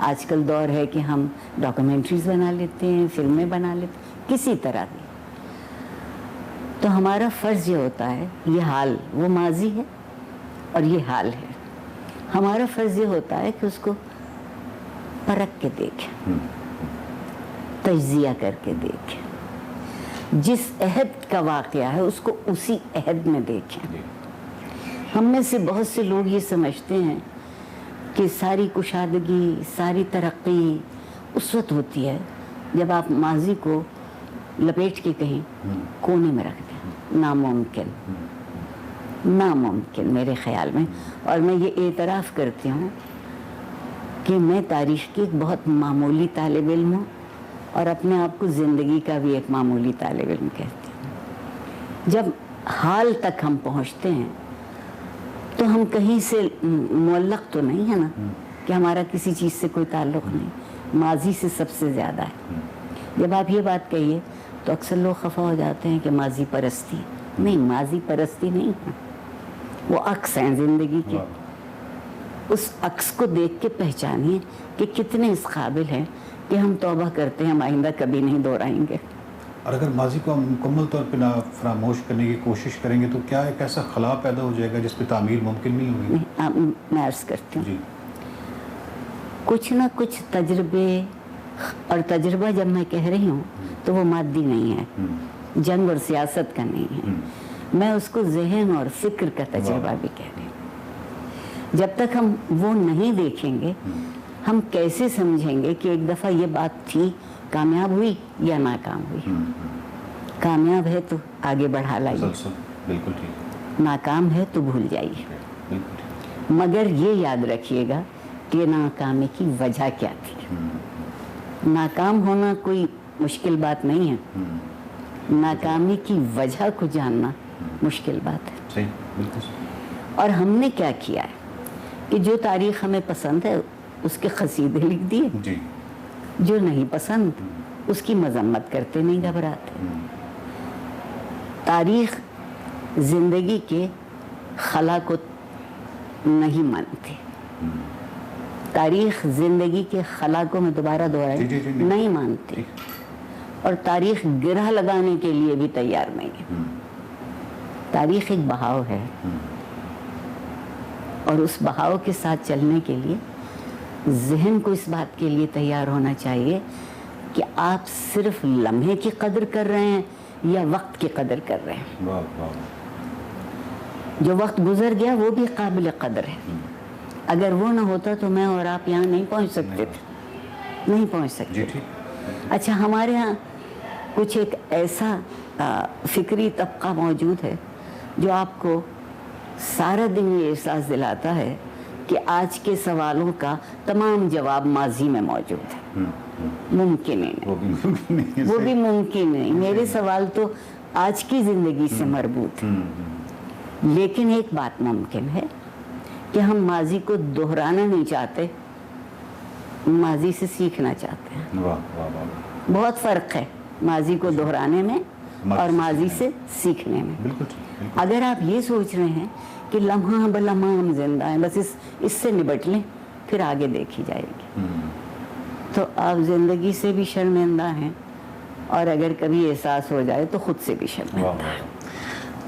آج کل دور ہے کہ ہم ڈاکومنٹریز بنا لیتے ہیں, فلمیں بنا لیتے ہیں, کسی طرح بھی. تو ہمارا فرض یہ ہوتا ہے, یہ حال وہ ماضی ہے اور یہ حال ہے, ہمارا فرض یہ ہوتا ہے کہ اس کو پرکھ کے دیکھیں, تجزیہ کر کے دیکھیں, جس عہد کا واقعہ ہے اس کو اسی عہد میں دیکھیں. ہم میں سے بہت سے لوگ یہ سمجھتے ہیں کہ ساری کشادگی, ساری ترقی اس وقت ہوتی ہے جب آپ ماضی کو لپیٹ کے کہیں کونے میں رکھ دیں. ناممکن, ناممکن میرے خیال میں. اور میں یہ اعتراف کرتی ہوں کہ میں تاریخ کی ایک بہت معمولی طالب علم ہوں اور اپنے آپ کو زندگی کا بھی ایک معمولی طالب علم کہتی ہوں. جب حال تک ہم پہنچتے ہیں تو ہم کہیں سے معلق تو نہیں ہے نا کہ ہمارا کسی چیز سے کوئی تعلق نہیں, ماضی سے سب سے زیادہ ہے. جب آپ یہ بات کہیے تو اکثر لوگ خفا ہو جاتے ہیں کہ ماضی پرستی. نہیں, ماضی پرستی نہیں ہے, وہ عکس ہیں زندگی کے. اس عکس کو دیکھ کے پہچانیے کہ کتنے اس قابل ہیں کہ ہم توبہ کرتے ہیں ہم آئندہ کبھی نہیں دہرائیں گے. اور اگر ماضی کو ہم مکمل طور پہ فراموش کرنے کی کوشش کریں گے تو کیا ایک ایسا خلا پیدا ہو جائے گا جس پہ تعمیر ممکن نہیں ہوگی؟ نہیں, میں عرض کرتی ہوں جی. کچھ نہ کچھ تجربے, اور تجربہ جب میں کہہ رہی ہوں تو وہ مادی نہیں ہے, جنگ اور سیاست کا نہیں ہے, میں اس کو ذہن اور فکر کا تجربہ بھی کہہ رہی ہوں. جب تک ہم وہ نہیں دیکھیں گے ہم کیسے سمجھیں گے کہ ایک دفعہ یہ بات تھی, کامیاب ہوئی یا ناکام ہوئی. کامیاب ہے تو آگے بڑھا لائیے, بالکل ٹھیک. ناکام ہے تو بھول جائیے. مگر یہ یاد رکھیے گا کہ ناکامی کی وجہ کیا تھی. ناکام ہونا کوئی مشکل بات نہیں ہے, ناکامی کی وجہ کو جاننا مشکل بات ہے. صحیح, بالکل. اور ہم نے کیا کیا ہے کہ جو تاریخ ہمیں پسند ہے اس کے قصیدے لکھ دیے, جی. جو نہیں پسند اس کی مذمت کرتے نہیں گھبراتے. تاریخ زندگی کے خلا کو نہیں مانتے, تاریخ زندگی کے خلا کو میں دوبارہ دہرائے نہیں مانتے, اور تاریخ گرہ لگانے کے لیے بھی تیار نہیں ہے. تاریخ ایک بہاؤ ہے اور اس بہاؤ کے ساتھ چلنے کے لیے ذہن کو اس بات کے لیے تیار ہونا چاہیے کہ آپ صرف لمحے کی قدر کر رہے ہیں یا وقت کی قدر کر رہے ہیں. واہ واہ. جو وقت گزر گیا وہ بھی قابل قدر ہے. اگر وہ نہ ہوتا تو میں اور آپ یہاں نہیں پہنچ سکتے تھے, نہیں پہنچ سکتے. اچھا, ہمارے ہاں کچھ ایک ایسا فکری طبقہ موجود ہے جو آپ کو سارا دن یہ احساس دلاتا ہے کہ آج کے سوالوں کا تمام جواب ماضی میں موجود ہے. ممکن ہی نہیں, وہ بھی ممکن نہیں. میرے سوال تو آج کی زندگی سے مربوط ہیں. لیکن ایک بات ممکن ہے کہ ہم ماضی کو دہرانا نہیں چاہتے, ماضی سے سیکھنا چاہتے ہیں. بہت فرق ہے ماضی کو دہرانے میں اور ماضی سے سیکھنے میں. اگر آپ یہ سوچ رہے ہیں کہ لمحہ بلمحہ ہم زندہ ہیں, بس اس سے نبٹ لیں, پھر آگے دیکھی جائے گی, تو آپ زندگی سے بھی شرمندہ ہیں, اور اگر کبھی احساس ہو جائے تو خود سے بھی شرمندہ ہیں.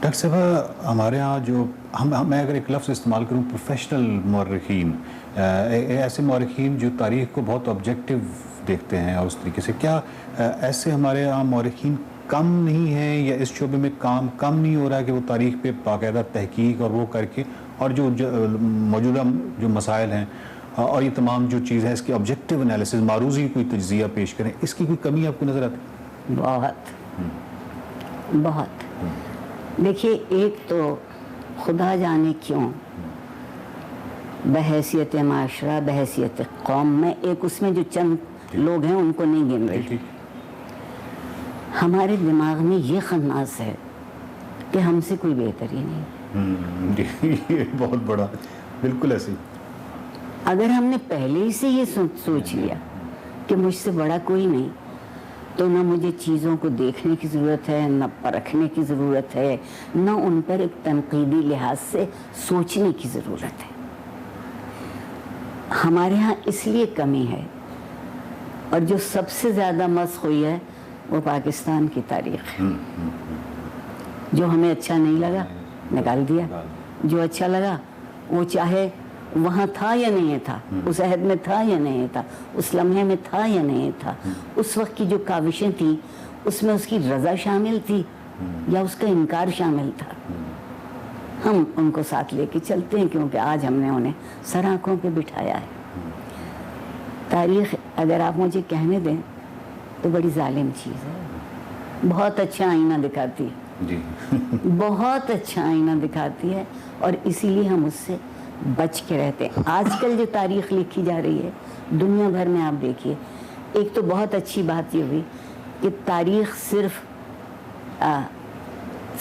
ڈاکٹر صاحبہ, ہمارے ہاں جو میں اگر ایک لفظ استعمال کروں, پروفیشنل مورخین, ایسے مورخین جو تاریخ کو بہت آبجیکٹیو دیکھتے ہیں, اور اس طریقے سے کیا ایسے ہمارے ہاں مورخین کم نہیں ہیں, یا اس شعبے میں کام کم نہیں ہو رہا کہ وہ تاریخ پہ باقاعدہ تحقیق اور وہ کر کے, اور جو موجودہ جو مسائل ہیں اور یہ تمام جو چیز ہے اس کی آبجیکٹیو انالیسز, معروضی کوئی تجزیہ پیش کریں, اس کی کوئی کمی آپ کو نظر آتی؟ بہت بہت. دیکھیے, ایک تو خدا جانے کیوں بحیثیت معاشرہ, بحیثیت قوم, میں ایک اس میں جو چند لوگ ہیں ان کو نہیں گن رہی, ہمارے دماغ میں یہ خناس ہے کہ ہم سے کوئی بہتر ہی نہیں. یہ بہت بڑا, بالکل ایسے. اگر ہم نے پہلے ہی سے یہ سوچ لیا کہ مجھ سے بڑا کوئی نہیں, تو نہ مجھے چیزوں کو دیکھنے کی ضرورت ہے, نہ پرکھنے کی ضرورت ہے, نہ ان پر ایک تنقیدی لحاظ سے سوچنے کی ضرورت ہے. ہمارے ہاں اس لیے کمی ہے، اور جو سب سے زیادہ مسخ ہوئی ہے وہ پاکستان کی تاریخ ہے۔ جو ہمیں اچھا نہیں لگا نکال دیا، جو اچھا لگا وہ چاہے وہاں تھا یا نہیں تھا، اس عہد میں تھا یا نہیں تھا، اس لمحے میں تھا یا نہیں تھا، اس وقت کی جو کاوشیں تھیں اس میں اس کی رضا شامل تھی یا اس کا انکار شامل تھا، ہم ان کو ساتھ لے کے چلتے ہیں کیونکہ آج ہم نے انہیں سر آنکھوں پہ بٹھایا ہے۔ تاریخ اگر آپ مجھے کہنے دیں تو بڑی ظالم چیز ہے، بہت اچھا آئینہ دکھاتی ہے، جی بہت اچھا آئینہ دکھاتی ہے، اور اسی لیے ہم اس سے بچ کے رہتے ہیں۔ آج کل جو تاریخ لکھی جا رہی ہے دنیا بھر میں، آپ دیکھیے، ایک تو بہت اچھی بات یہ ہوئی کہ تاریخ صرف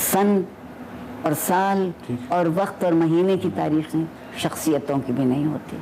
سن اور سال اور وقت اور مہینے کی تاریخ نہیں، شخصیتوں کی بھی نہیں ہوتی۔